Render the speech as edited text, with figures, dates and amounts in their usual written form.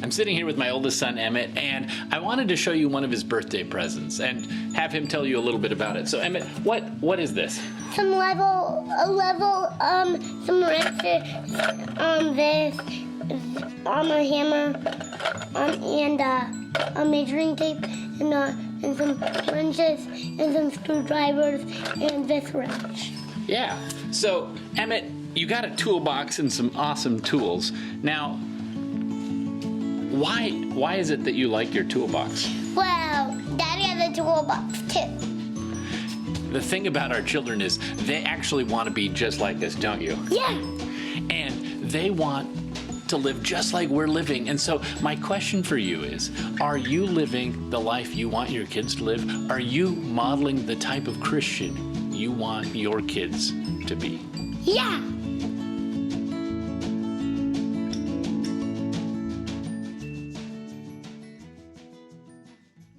I'm sitting here with my oldest son, Emmett, and I wanted to show you one of his birthday presents and have him tell you a little bit about it. So, Emmett, what is this? Some some wrenches, this, a hammer, and a measuring tape, and some wrenches, and some screwdrivers, and this wrench. Yeah. So, Emmett, you got a toolbox and some awesome tools. Now, why is it that you like your toolbox? Well, Daddy has a toolbox too. The thing about our children is they actually want to be just like us, don't you? Yeah. And they want to live just like we're living. And so my question for you is, are you living the life you want your kids to live? Are you modeling the type of Christian you want your kids to be? Yeah.